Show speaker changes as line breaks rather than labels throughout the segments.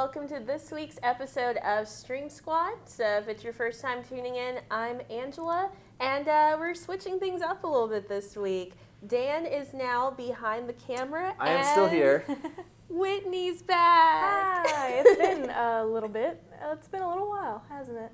welcome to this week's episode of Stream Squad. So if it's your first time tuning in, I'm Angela, and we're switching things up a little bit this week. Dan is now behind the camera.
I am still here.
Whitney's back.
Hi, it's been a little bit. It's been a little while, hasn't it?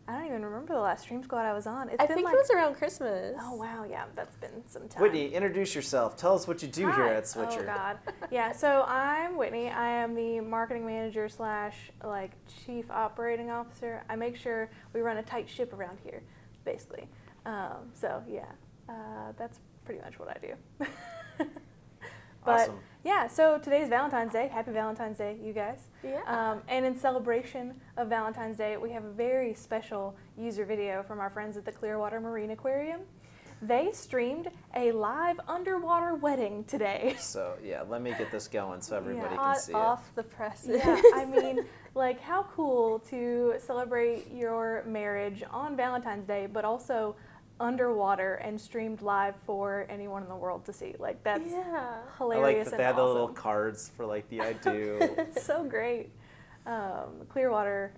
I don't even remember the last Stream Squad I was on.
I think it was around Christmas.
Oh, wow, yeah, that's been some time.
Whitney, introduce yourself. Tell us what you do here at Switcher.
Oh, God. Yeah, so I'm Whitney. I am the marketing manager / chief operating officer. I make sure we run a tight ship around here, basically. That's pretty much what I do. But,
awesome.
Yeah, so today's Valentine's Day. Happy Valentine's Day, you guys.
Yeah.
And in celebration of Valentine's Day, we have a very special user video from our friends at the Clearwater Marine Aquarium. They streamed a live underwater wedding today.
So, yeah, let me get this going so everybody can
Hot
see
off the presses.
Yeah, I mean, how cool to celebrate your marriage on Valentine's Day, but also underwater and streamed live for anyone in the world to see. That's hilarious.
I like that
and
they had the
awesome.
little cards for the I do.
It's so great. Clearwater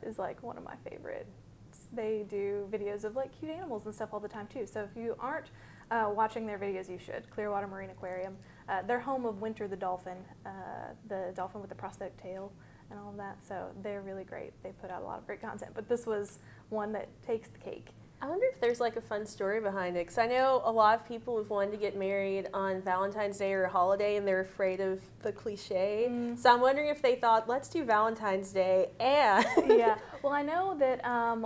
is one of my favorites. They do videos of cute animals and stuff all the time too. So if you aren't watching their videos, you should. Clearwater Marine Aquarium. They're home of Winter the dolphin with the prosthetic tail and all of that. So they're really great. They put out a lot of great content. But this was one that takes the cake.
I wonder if there's a fun story behind it, because I know a lot of people have wanted to get married on Valentine's Day or a holiday and they're afraid of the cliche. So I'm wondering if they thought, let's do Valentine's Day and...
Yeah, well, I know that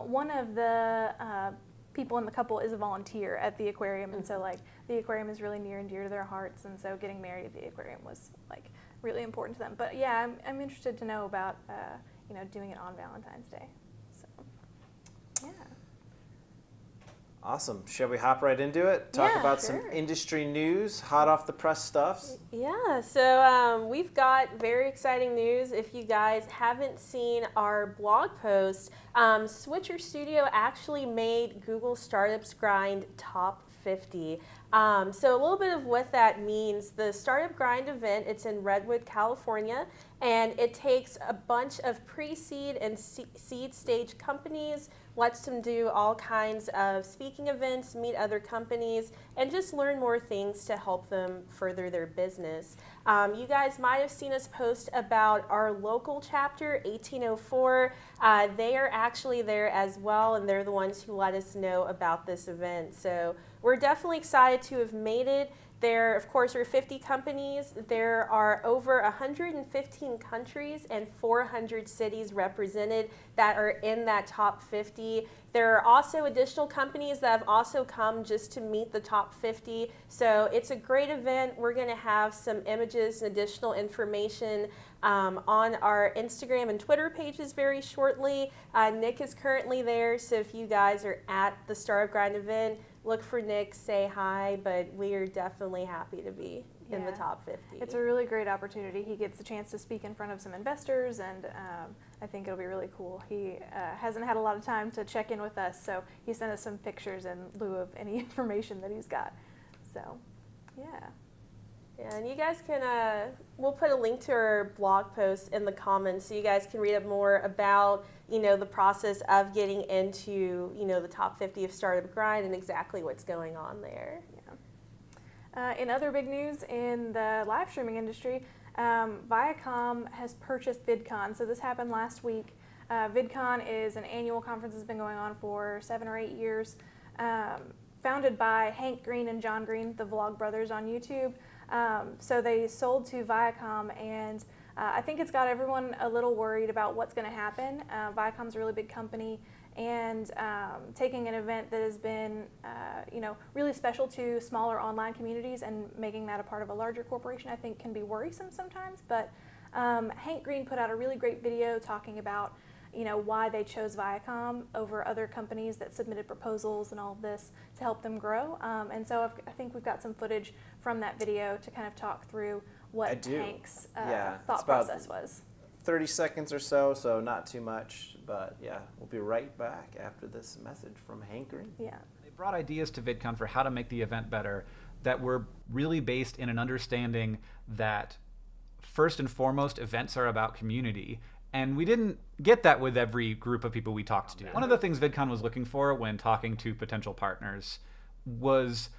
one of the people in the couple is a volunteer at the aquarium, and so the aquarium is really near and dear to their hearts, and so getting married at the aquarium was really important to them. But yeah, I'm interested to know about doing it on Valentine's Day. So yeah.
Awesome. Shall we hop right into it? Talk about some industry news, hot off the press stuffs.
Yeah, so we've got very exciting news. If you guys haven't seen our blog post, Switcher Studio actually made Google Startups Grind Top 50. So a little bit of what that means. The Startup Grind event, it's in Redwood, California, and it takes a bunch of pre-seed and seed stage companies, lets them do all kinds of speaking events, meet other companies, and just learn more things to help them further their business. You guys might have seen us post about our local chapter, 1804. They are actually there as well, and they're the ones who let us know about this event. So we're definitely excited to have made it. There, of course, are 50 companies. There are over 115 countries and 400 cities represented that are in that top 50. There are also additional companies that have also come just to meet the top 50. So it's a great event. We're going to have some images and additional information on our Instagram and Twitter pages very shortly. Nick is currently there, so if you guys are at the Startup Grind event, look for Nick, say hi, but we are definitely happy to be in the top 50.
It's a really great opportunity. He gets a chance to speak in front of some investors, and I think it'll be really cool. He hasn't had a lot of time to check in with us, so he sent us some pictures in lieu of any information that he's got. So, yeah.
Yeah, and you guys can, we'll put a link to our blog post in the comments so you guys can read up more about, the process of getting into, the top 50 of Startup Grind and exactly what's going on there.
Yeah. In other big news in the live streaming industry, Viacom has purchased VidCon. So this happened last week. VidCon is an annual conference that's been going on for 7 or 8 years, founded by Hank Green and John Green, the Vlog brothers on YouTube. So they sold to Viacom, and I think it's got everyone a little worried about what's going to happen. Viacom's a really big company, and taking an event that has been, really special to smaller online communities and making that a part of a larger corporation, I think can be worrisome sometimes. But Hank Green put out a really great video talking about, why they chose Viacom over other companies that submitted proposals and all of this to help them grow. And so I think we've got some footage from that video to kind of talk through what Hank's thought process was.
30 seconds or so, so not too much, but yeah, we'll be right back after this message from Hank Green.
Yeah.
They brought ideas to VidCon for how to make the event better that were really based in an understanding that first and foremost, events are about community. And we didn't get that with every group of people we talked to. One of the things VidCon was looking for when talking to potential partners was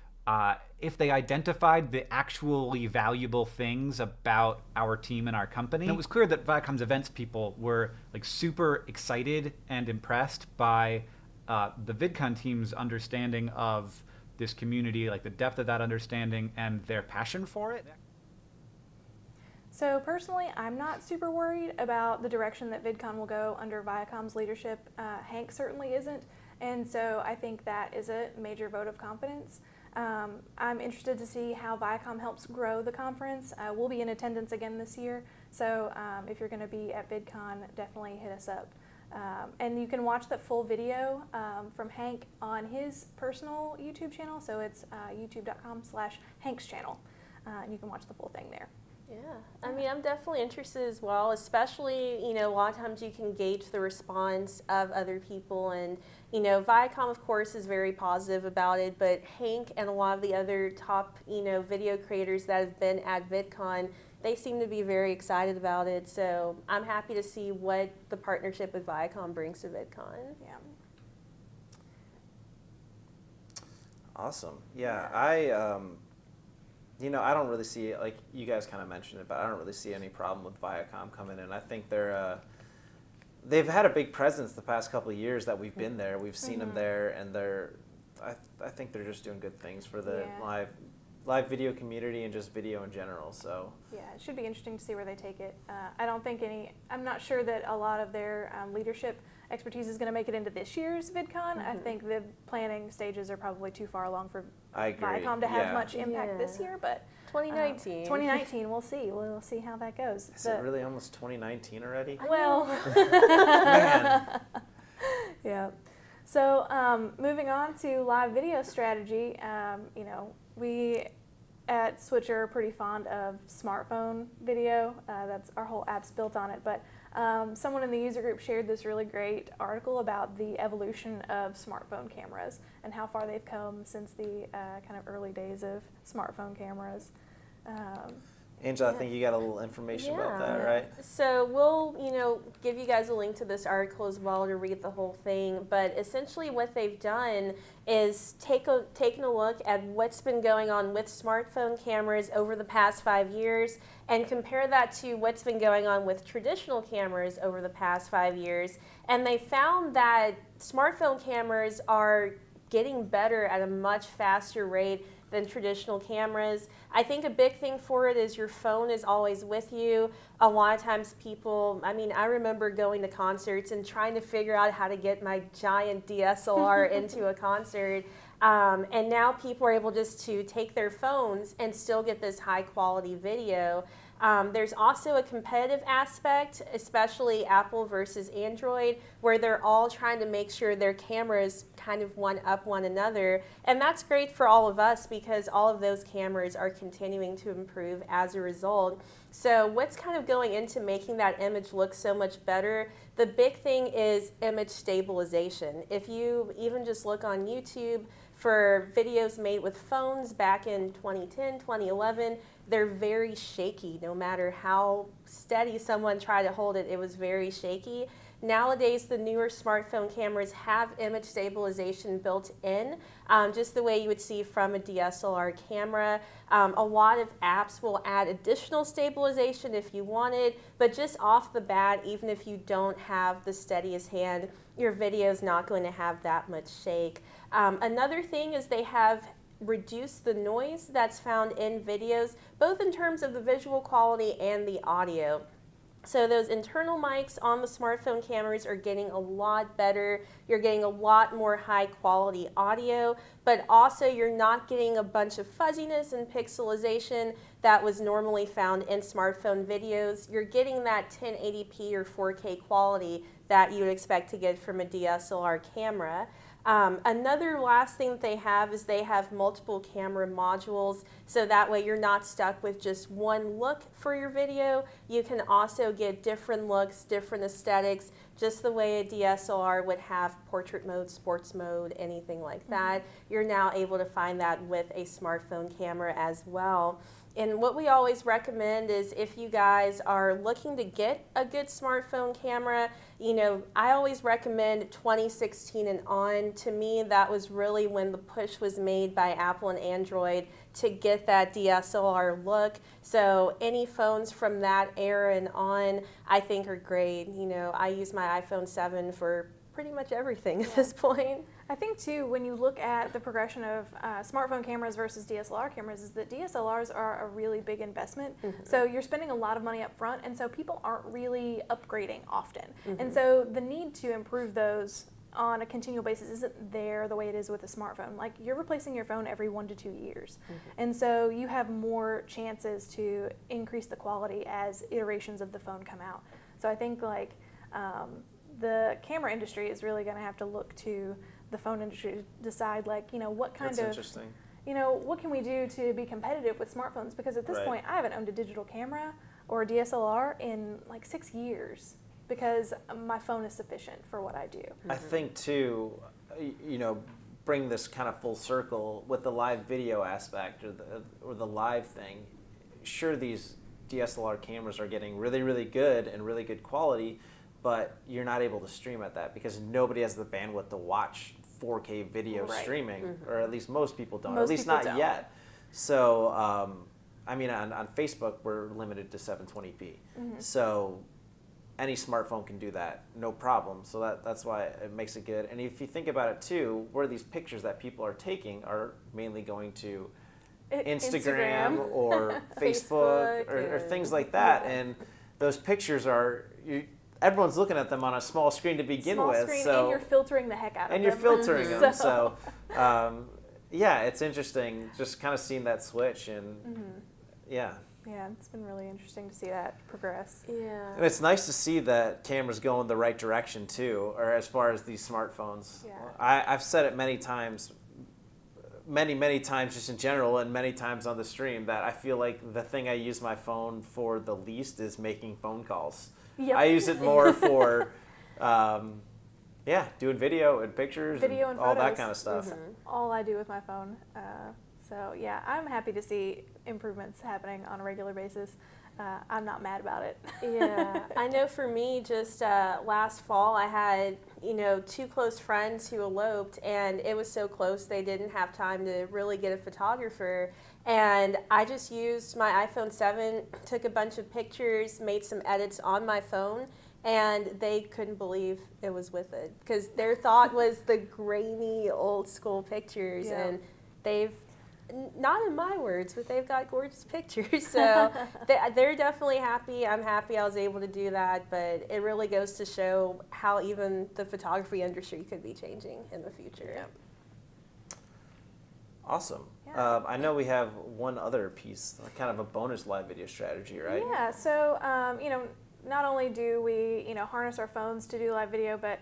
if they identified the actually valuable things about our team and our company. And it was clear that Viacom's events people were like super excited and impressed by the VidCon team's understanding of this community, like the depth of that understanding and their passion for it.
So personally, I'm not super worried about the direction that VidCon will go under Viacom's leadership. Hank certainly isn't, and so I think that is a major vote of confidence. I'm interested to see how Viacom helps grow the conference. We'll be in attendance again this year, so if you're going to be at VidCon, definitely hit us up. And you can watch the full video from Hank on his personal YouTube channel, so it's youtube.com/Hank's channel, and you can watch the full thing there.
Yeah, I mean, I'm definitely interested as well, especially, you know, a lot of times you can gauge the response of other people, and, you know, Viacom, of course, is very positive about it, but Hank and a lot of the other top, you know, video creators that have been at VidCon, they seem to be very excited about it, so I'm happy to see what the partnership with Viacom brings to VidCon.
Yeah.
Awesome. Yeah, you know, I don't really see, like you guys kind of mentioned it, but I don't really see any problem with Viacom coming in. I think they've had a big presence the past couple of years that we've been there. We've seen them there, and I think they're just doing good things for the live video community and just video in general. So
yeah, it should be interesting to see where they take it. I'm not sure that a lot of their leadership expertise is going to make it into this year's VidCon. I think the planning stages are probably too far along for Viacom to have much impact this year, but
2019.
2019, we'll see. We'll see how that goes.
Is it really almost 2019 already?
Well,
Man.
yeah. So moving on to live video strategy, you know, we at Switcher are pretty fond of smartphone video. That's our whole app's built on it, but someone in the user group shared this really great article about the evolution of smartphone cameras and how far they've come since the kind of early days of smartphone cameras.
Angel, I think you got a little information about that, right?
So we'll, you know, give you guys a link to this article as well to read the whole thing. But essentially what they've done is taken a look at what's been going on with smartphone cameras over the past 5 years and compare that to what's been going on with traditional cameras over the past 5 years. And they found that smartphone cameras are getting better at a much faster rate than traditional cameras. I think a big thing for it is your phone is always with you. A lot of times people, I mean, I remember going to concerts and trying to figure out how to get my giant DSLR into a concert. And now people are able just to take their phones and still get this high quality video. There's also a competitive aspect, especially Apple versus Android, where they're all trying to make sure their cameras kind of one-up one another. And that's great for all of us because all of those cameras are continuing to improve as a result. So what's kind of going into making that image look so much better? The big thing is image stabilization. If you even just look on YouTube for videos made with phones back in 2010, 2011, they're very shaky. No matter how steady someone tried to hold it, it was very shaky. Nowadays, the newer smartphone cameras have image stabilization built in, just the way you would see from a DSLR camera. A lot of apps will add additional stabilization if you wanted, but just off the bat, even if you don't have the steadiest hand, your video is not going to have that much shake. Another thing is they have reduce the noise that's found in videos, both in terms of the visual quality and the audio. So those internal mics on the smartphone cameras are getting a lot better. You're getting a lot more high quality audio, but also you're not getting a bunch of fuzziness and pixelization that was normally found in smartphone videos. You're getting that 1080p or 4K quality that you would expect to get from a DSLR camera. Another last thing that they have is they have multiple camera modules, so that way you're not stuck with just one look for your video. You can also get different looks, different aesthetics, just the way a DSLR would have portrait mode, sports mode, anything like that. You're now able to find that with a smartphone camera as well. And what we always recommend is if you guys are looking to get a good smartphone camera, I always recommend 2016 and on. To me, that was really when the push was made by Apple and Android to get that DSLR look. So any phones from that era and on, I think are great. I use my iPhone 7 for pretty much everything at this point.
I think too, when you look at the progression of smartphone cameras versus DSLR cameras, is that DSLRs are a really big investment. So you're spending a lot of money up front, and so people aren't really upgrading often. And so the need to improve those on a continual basis isn't there the way it is with a smartphone. Like, you're replacing your phone every 1 to 2 years. And so you have more chances to increase the quality as iterations of the phone come out. So I think the camera industry is really going to have to look to the phone industry to decide, what kind
That's interesting.
what can we do to be competitive with smartphones? Because at this point, I haven't owned a digital camera or a DSLR in 6 years because my phone is sufficient for what I do.
I think too, bring this kind of full circle with the live video aspect or the live thing. Sure, these DSLR cameras are getting really, really good and really good quality, but you're not able to stream at that because nobody has the bandwidth to watch 4K video streaming, or at least most people don't, at least not yet. So, on Facebook, we're limited to 720p. So any smartphone can do that, no problem. So that's why it makes it good. And if you think about it too, where these pictures that people are taking are mainly going to Instagram or Facebook or things like that. And those pictures are... everyone's looking at them on a small screen to begin with.
And you're filtering the heck out of them.
And you're filtering them. So, it's interesting just kind of seeing that switch. And, yeah,
it's been really interesting to see that progress.
Yeah.
And it's nice to see that cameras go in the right direction, too, or as far as these smartphones.
Yeah.
I've said it many times, many times just in general, and many times on the stream, that I feel like the thing I use my phone for the least is making phone calls.
Yep.
I use it more for, doing video and pictures and
photos.
all that kind of stuff.
All I do with my phone. I'm happy to see improvements happening on a regular basis. I'm not mad about it.
Yeah, I know for me, just last fall, I had, 2 close friends who eloped, and it was so close they didn't have time to really get a photographer. And I just used my iPhone 7, took a bunch of pictures, made some edits on my phone, and they couldn't believe it was with it because their thought was the grainy old school pictures, and they've, not in my words, but they've got gorgeous pictures. So they're definitely happy. I'm happy I was able to do that, but it really goes to show how even the photography industry could be changing in the future.
Yeah. Awesome.
Yeah.
I know we have one other piece, kind of a bonus live video strategy, right?
Yeah, so, not only do we, harness our phones to do live video, but,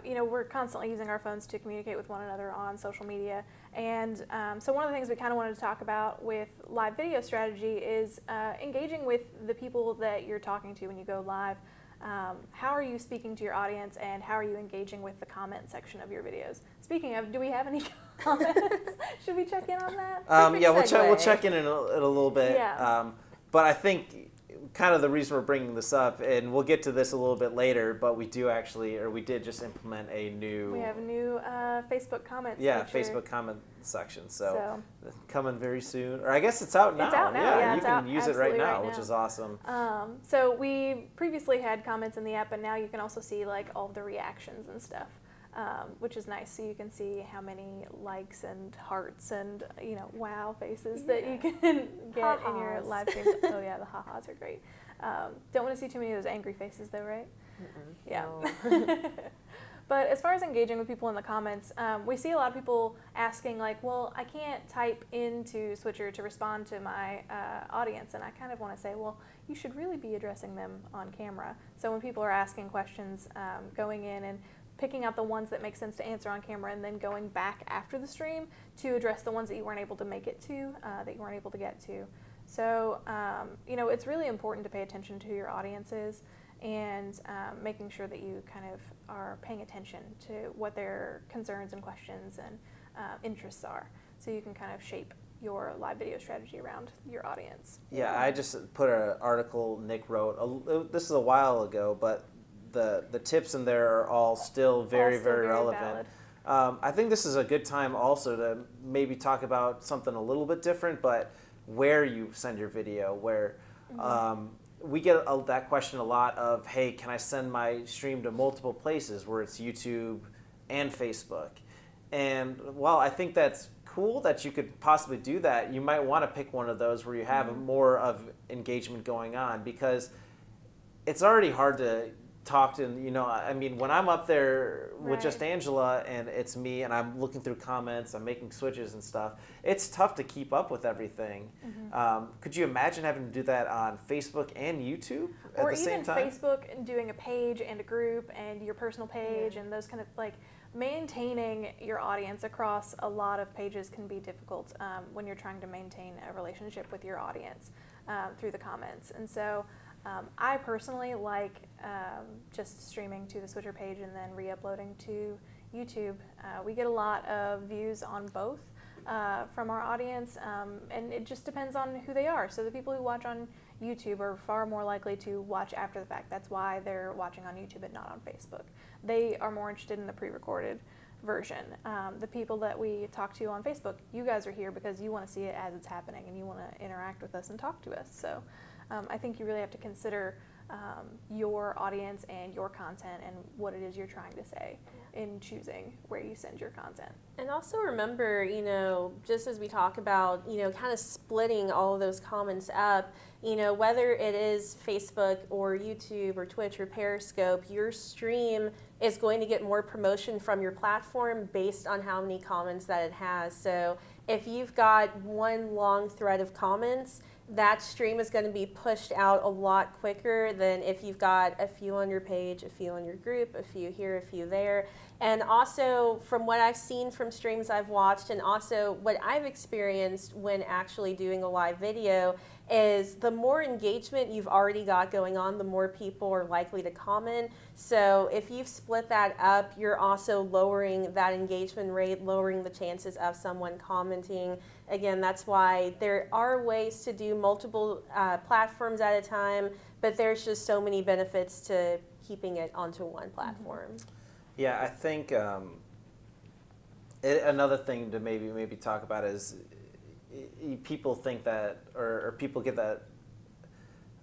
we're constantly using our phones to communicate with one another on social media. And so one of the things we kind of wanted to talk about with live video strategy is engaging with the people that you're talking to when you go live. How are you speaking to your audience, and how are you engaging with the comment section of your videos? Speaking of, do we have any comments? Should we check in on that?
We'll check in a little bit.
Yeah.
But I think kind of the reason we're bringing this up, and we'll get to this a little bit later, but we did just implement a new...
We have a new Facebook comments feature.
Facebook comment section. So coming very soon. Or I guess it's out now.
It's out now. Yeah,
you can use it right now, which is awesome.
So we previously had comments in the app, but now you can also see all the reactions and stuff. Which is nice. So you can see how many likes and hearts and wow faces that you can get in your live streams. Oh yeah, the ha-has are great. Don't want to see too many of those angry faces though, right? Yeah. No. But as far as engaging with people in the comments, we see a lot of people asking well, I can't type into Switcher to respond to my audience, and I kind of want to say, well, you should really be addressing them on camera. So when people are asking questions, going in and picking out the ones that make sense to answer on camera, and then going back after the stream to address the ones that you weren't able to make it to, that you weren't able to get to. So, it's really important to pay attention to who your audience is, and making sure that you kind of are paying attention to what their concerns and questions and interests are, so you can kind of shape your live video strategy around your audience.
Yeah, I just put an article Nick wrote. This is a while ago, but the tips in there are all still very, very relevant. I think this is a good time also to maybe talk about something a little bit different, but where you send your video, where we get that question a lot of, hey, can I send my stream to multiple places where it's YouTube and Facebook? And while I think that's cool that you could possibly do that, you might want to pick one of those where you have more of engagement going on, because it's already hard to talk to, I mean, when I'm up there with just Angela and it's me and I'm looking through comments, I'm making switches and stuff, it's tough to keep up with everything. Could you imagine having to do that on Facebook and YouTube at the same time?
Or even Facebook doing a page and a group and your personal page and those kind of, like, maintaining your audience across a lot of pages can be difficult when you're trying to maintain a relationship with your audience through the comments. And so I personally like just streaming to the Switcher page and then re-uploading to YouTube. We get a lot of views on both from our audience, and it just depends on who they are. So the people who watch on YouTube are far more likely to watch after the fact. That's why they're watching on YouTube and not on Facebook. They are more interested in the pre-recorded version. The people that we talk to on Facebook, you guys are here because you want to see it as it's happening and you want to interact with us and talk to us. So I think you really have to consider your audience and your content and what it is you're trying to say in choosing where you send your content.
And also remember, just as we talk about, kind of splitting all of those comments up, whether it is Facebook or YouTube or Twitch or Periscope, your stream is going to get more promotion from your platform based on how many comments that it has. So if you've got one long thread of comments, that stream is going to be pushed out a lot quicker than if you've got a few on your page, a few on your group, a few here, a few there. And also, from what I've seen from streams I've watched, and also what I've experienced when actually doing a live video, is the more engagement you've already got going on, the more people are likely to comment. So if you've split that up, you're also lowering that engagement rate, lowering the chances of someone commenting. Again, that's why there are ways to do multiple platforms at a time, but there's just so many benefits to keeping it onto one platform.
Yeah, I think another thing to maybe talk about is people think that, or people get that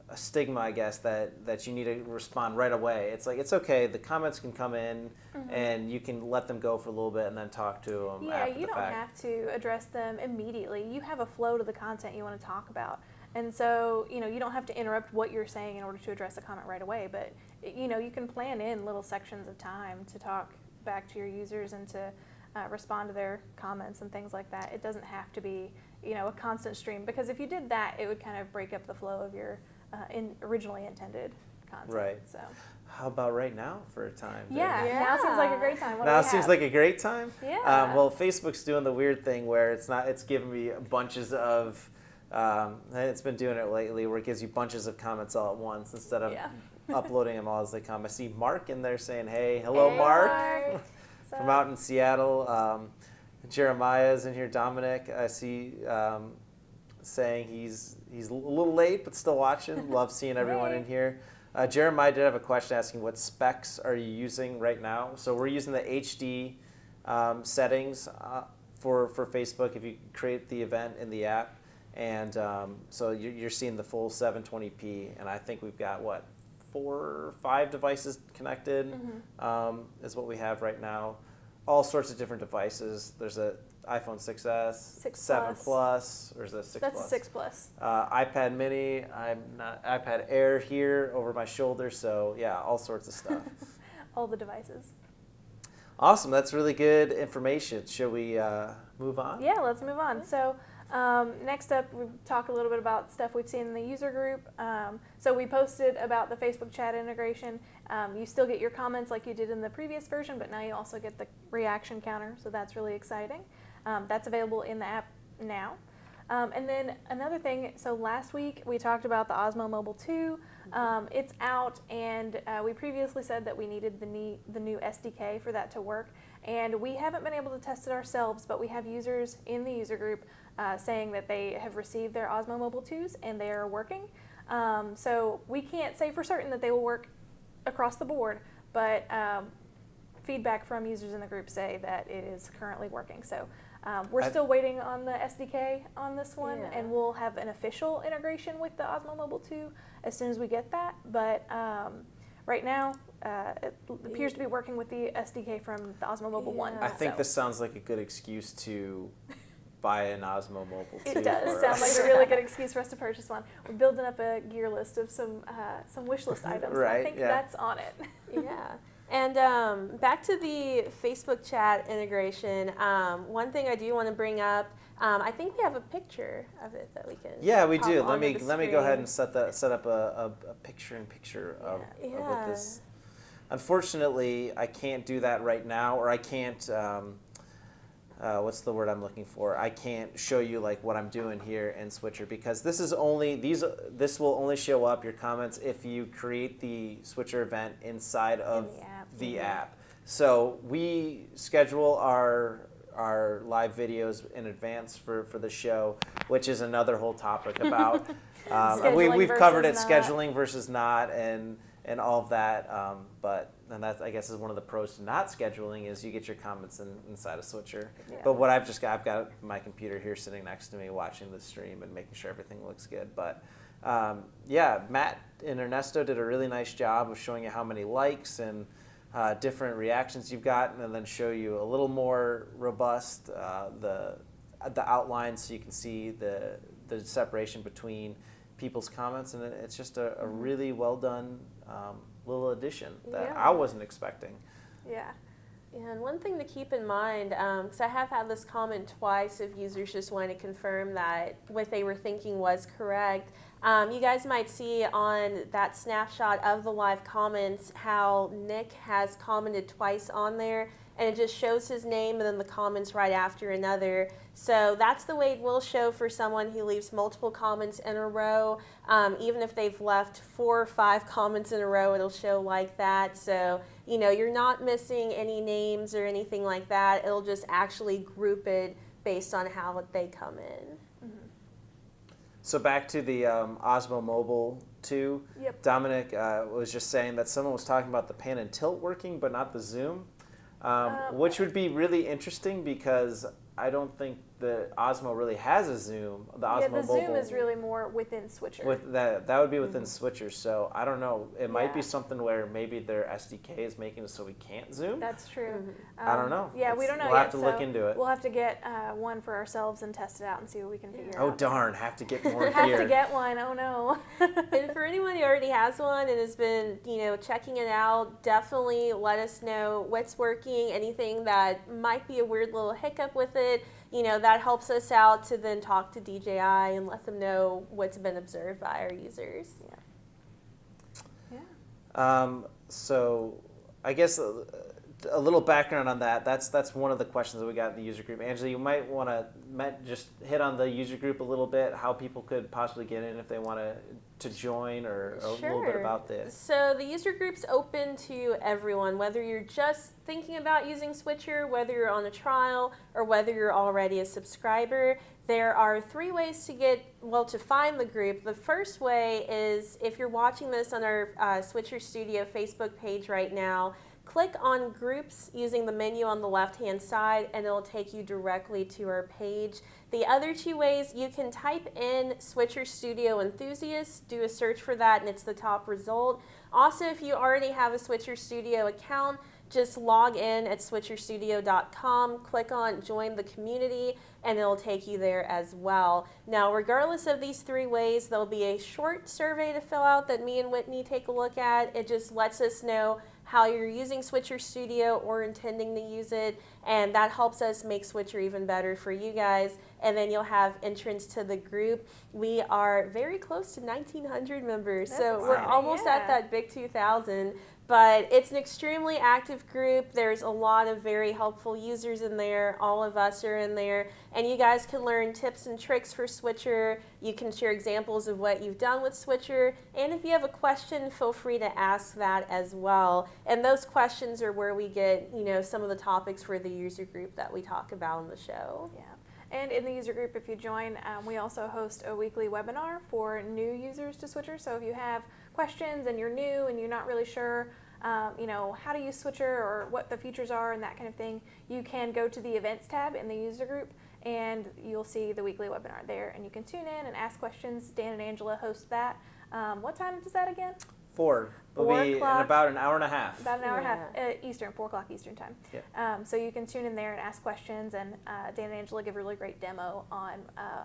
a stigma, I guess, that you need to respond right away. It's like, it's okay, the comments can come in and you can let them go for a little bit and then talk to them after the fact. Yeah, you don't
have to address them immediately. You have a flow to the content you want to talk about. And so, you don't have to interrupt what you're saying in order to address a comment right away, but, you can plan in little sections of time to talk back to your users and to respond to their comments and things like that. It doesn't have to be, a constant stream, because if you did that, it would kind of break up the flow of your originally intended content.
Right.
So.
How about right now for a time?
Yeah, now seems like a great time. What
now
do we
seems
have?
like a great time?
Yeah.
Well, Facebook's doing the weird thing where it's giving me bunches of, it's been doing it lately, where it gives you bunches of comments all at once instead of uploading them all as they come. I see Mark in there saying, hey, hello,
hey,
Mark. From out in Seattle. Jeremiah's in here. Dominic, I see saying he's a little late but still watching. Love seeing everyone in here. Jeremiah did have a question asking what specs are you using right now. So we're using the HD settings for Facebook if you create the event in the app. And so you're seeing the full 720p. And I think we've got, 4 or 5 devices connected is what we have right now. All sorts of different devices. There's a iPhone 6s, 7 Plus. There's a 6
That's
Plus.
a 6 Plus.
iPad Mini. iPad Air here over my shoulder. So yeah, all sorts of stuff.
All the devices.
Awesome. That's really good information. Shall we move on?
Yeah, let's move on. So next up, we talk a little bit about stuff we've seen in the user group. So we posted about the Facebook chat integration. You still get your comments like you did in the previous version, but now you also get the reaction counter, so that's really exciting. That's available in the app now. And then another thing, so last week we talked about the Osmo Mobile 2. It's out, and we previously said that we needed the new SDK for that to work. And we haven't been able to test it ourselves, but we have users in the user group saying that they have received their Osmo Mobile 2s and they are working. So we can't say for certain that they will work across the board, but feedback from users in the group say that it is currently working. So we're still waiting on the SDK on this one, and we'll have an official integration with the Osmo Mobile 2 as soon as we get that. But right now, it appears to be working with the SDK from the Osmo Mobile 1.
I think this sounds like a good excuse to buy an Osmo Mobile 2.
It does sound like a really good excuse for us to purchase one. We're building up a gear list of some wish list items.
Right,
I think that's on it.
Yeah. And back to the Facebook chat integration, one thing I do want to bring up, I think we have a picture of it that we can.
Yeah, we
pop
do.
onto
Let me
the
go ahead
screen.
and set up a picture-in-picture of what
Yeah.
this. Unfortunately, I can't do that right now, or I can't. What's the word I'm looking for? I can't show you like what I'm doing here in Switcher, because this is only this will only show up your comments if you create the Switcher event inside of the app. So we schedule our live videos in advance for the show, which is another whole topic about we've covered it, scheduling versus not, and all of that. And that, I guess, is one of the pros to not scheduling, is you get your comments inside of Switcher.
Yeah.
But what I've got my computer here sitting next to me watching the stream and making sure everything looks good. But Matt and Ernesto did a really nice job of showing you how many likes and different reactions you've gotten, and then show you a little more robust the outline, so you can see the separation between people's comments, and it's just a really well done little addition that I wasn't expecting.
Yeah.
And one thing to keep in mind, because I have had this comment twice of users just wanting to confirm that what they were thinking was correct. You guys might see on that snapshot of the live comments how Nick has commented twice on there, and it just shows his name and then the comments right after another. So that's the way it will show for someone who leaves multiple comments in a row. Even if they've left 4 or 5 comments in a row, it'll show like that. So, you're not missing any names or anything like that. It'll just actually group it based on how they come in.
Mm-hmm.
So back to the Osmo Mobile 2.
Yep.
Dominic was just saying that someone was talking about the pan and tilt working, but not the zoom, which would be really interesting, because I don't think the Osmo really has a zoom. The Osmo
the
Mobile.
zoom is really more within Switcher.
With that would be within Switcher. So I don't know. It might be something where maybe their SDK is making it so we can't zoom.
That's true.
I don't know.
Yeah, we don't know
We'll
yet.
have to look into it.
We'll have to get one for ourselves and test it out and see what we can figure out.
Oh darn! Have to get more
Have
gear.
to get one. Oh no.
And for anyone who already has one and has been, checking it out, definitely let us know what's working, anything that might be a weird little hiccup with it. That helps us out to then talk to DJI and let them know what's been observed by our users.
So I guess a little background on that. That's one of the questions that we got in the user group. Angela, you might want to just hit on the user group a little bit, how people could possibly get in if they want to join, or a little bit about this.
So the user group's open to everyone, whether you're just thinking about using Switcher, whether you're on a trial, or whether you're already a subscriber. There are 3 ways to find the group. The first way is, if you're watching this on our Switcher Studio Facebook page right now, click on groups using the menu on the left-hand side, and it'll take you directly to our page. The other 2 ways, you can type in Switcher Studio Enthusiasts, do a search for that, and it's the top result. Also, if you already have a Switcher Studio account, just log in at switcherstudio.com, click on Join the Community, and it'll take you there as well. Now, regardless of these 3 ways, there'll be a short survey to fill out that me and Whitney take a look at. It just lets us know how you're using Switcher Studio or intending to use it, and that helps us make Switcher even better for you guys. And then you'll have entrance to the group. We are very close to 1,900 members, so we're almost at that big 2,000. But it's an extremely active group. There's a lot of very helpful users in there. All of us are in there. And you guys can learn tips and tricks for Switcher. You can share examples of what you've done with Switcher. And if you have a question, feel free to ask that as well. And those questions are where we get, some of the topics for the user group that we talk about on the show.
Yeah. And in the user group, if you join, we also host a weekly webinar for new users to Switcher. So if you have questions and you're new and you're not really sure, how to use Switcher or what the features are and that kind of thing, you can go to the events tab in the user group and you'll see the weekly webinar there. And you can tune in and ask questions. Dan and Angela host that. What time is that again?
4. It'll
4
be in
o'clock.
about an hour and a half.
About an hour and a half Eastern, 4 o'clock Eastern time.
Yeah.
So you can tune in there and ask questions, and Dan and Angela give a really great demo on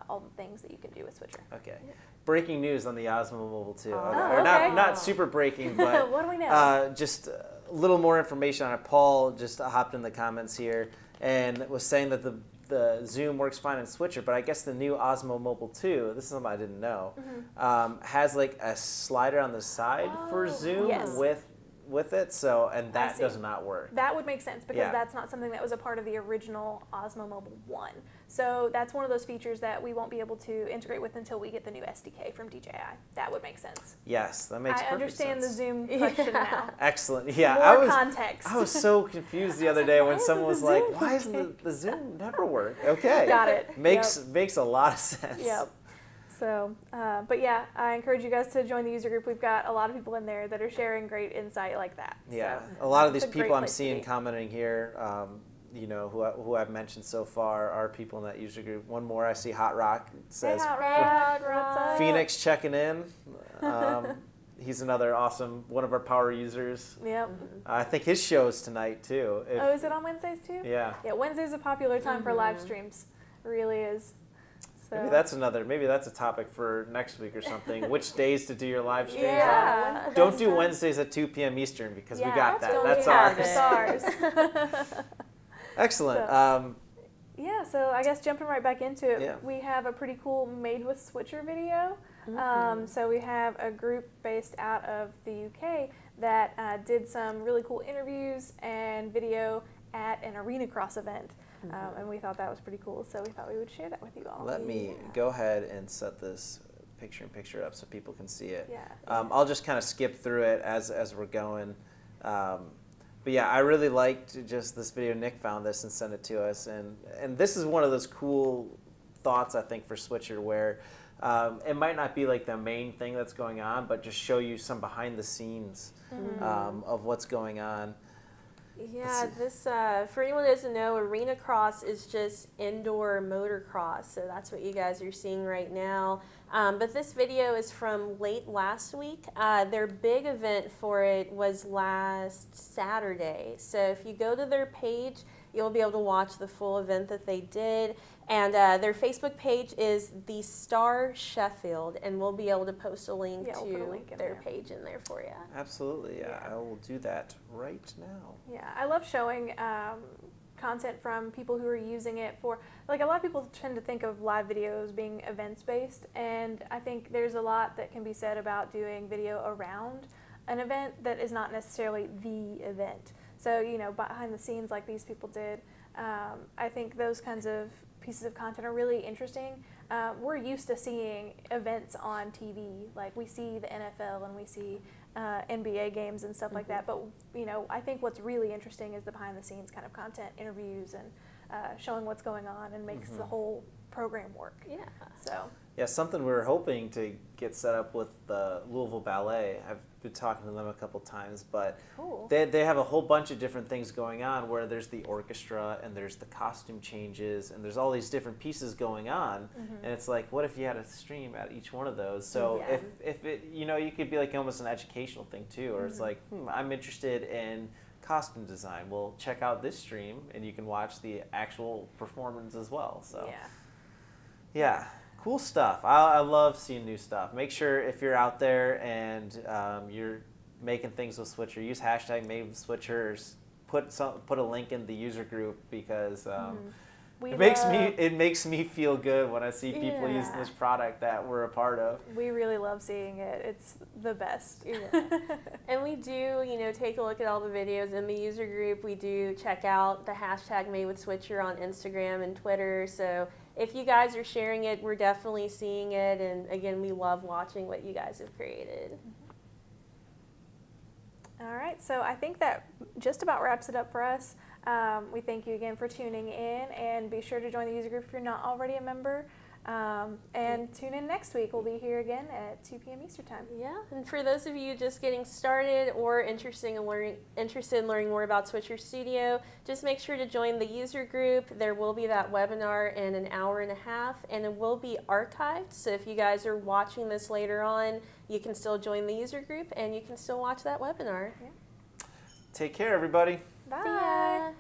all the things that you can do with Switcher.
Okay. Breaking news on the Osmo Mobile 2.
Oh,
Or
okay.
not super breaking, but
What do we know?
just a little more information on it. Paul just hopped in the comments here and was saying that the Zoom works fine in Switcher, but I guess the new Osmo Mobile 2, this is something I didn't know, has like a slider on the side for Zoom
yes.
with it, so, and that
see.
does not work.
That would make sense because
Yeah.
that's not something that was a part of the original Osmo Mobile 1. So that's one of those features that we won't be able to integrate with until we get the new SDK from DJI. That would make sense.
Yes, that makes
I
perfect
understand
sense.
the Zoom question now.
Excellent. Yeah,
More context.
I was so confused the other day when someone was like, "Why doesn't the Zoom never work?" Okay,
Got it.
Makes a lot of sense.
Yep. So, but yeah, I encourage you guys to join the user group. We've got a lot of people in there that are sharing great insight like that.
Yeah,
So,
a lot of
it's
these
a great
people I'm
place to
seeing
be.
commenting here, who I've mentioned so far are people in that user group. One more I see, Hot Rock says
Hot Rock, what's up?
Phoenix checking in. He's another awesome one of our power users.
Yep.
I think his show's tonight too.
Oh, is it on Wednesdays too?
Yeah.
Yeah, Wednesday's a popular time for live streams. It really is. So.
Maybe that's a topic for next week or something. Which days to do your live streams
Yeah.
on? Don't do Wednesdays at 2 p.m. Eastern because we got that.
don't
That's
we have
ours.
it. It's ours.
Excellent.
Yeah, so I guess jumping right back into it,
Yeah.
we have a pretty cool Made with Switcher video. So we have a group based out of the UK that did some really cool interviews and video at an Arena Cross event. And we thought that was pretty cool, so we thought we would share that with you all.
Let me go ahead and set this picture up so people can see it.
Yeah.
I'll just kind of skip through it as we're going. But yeah, I really liked just this video. Nick found this and sent it to us, and this is one of those cool thoughts I think for Switcher where it might not be like the main thing that's going on, but just show you some behind the scenes of what's going on.
Yeah, this for anyone who doesn't know, Arena Cross is just indoor motocross, so that's what you guys are seeing right now. But this video is from late last week. Their big event for it was last Saturday. So if you go to their page, you'll be able to watch the full event that they did. And their Facebook page is The Star Sheffield, and we'll be able to post a link
Yeah, we'll put a
to
link in
their
there.
page in there for you.
Absolutely, yeah. I will do that right now.
Yeah, I love showing content from people who are using it for, like, a lot of people tend to think of live videos being events based, and I think there's a lot that can be said about doing video around an event that is not necessarily the event. So, behind the scenes like these people did, I think those kinds of pieces of content are really interesting. We're used to seeing events on TV, like we see the NFL and we see NBA games and stuff like that. But I think what's really interesting is the behind the scenes kind of content, interviews, and showing what's going on, and makes the whole program work.
Yeah.
So.
Yeah, something we were hoping to get set up with the Louisville Ballet. I've been talking to them a couple times, but
Cool.
they have a whole bunch of different things going on where there's the orchestra and there's the costume changes and there's all these different pieces going on. And it's like, what if you had a stream at each one of those? So
Yeah.
if it, you could be like almost an educational thing too, or it's like, I'm interested in costume design. Well, check out this stream and you can watch the actual performance as well. So yeah. Cool stuff. I love seeing new stuff. Make sure if you're out there and you're making things with Switcher, use hashtag #MadeWithSwitcher. Put a link in the user group because it makes me feel good when I see people using this product that we're a part of.
We really love seeing it. It's the best.
Yeah. And we do, take a look at all the videos in the user group. We do check out the hashtag #MadeWithSwitcher on Instagram and Twitter. So if you guys are sharing it, we're definitely seeing it. And again, we love watching what you guys have created.
All right, so I think that just about wraps it up for us. We thank you again for tuning in, and be sure to join the user group if you're not already a member. And tune in next week. We'll be here again at 2 p.m. Eastern Time.
Yeah, and for those of you just getting started or interested in learning more about Switcher Studio, just make sure to join the user group. There will be that webinar in an hour and a half, and it will be archived. So if you guys are watching this later on, you can still join the user group and you can still watch that webinar.
Yeah.
Take care, everybody.
Bye.
See ya.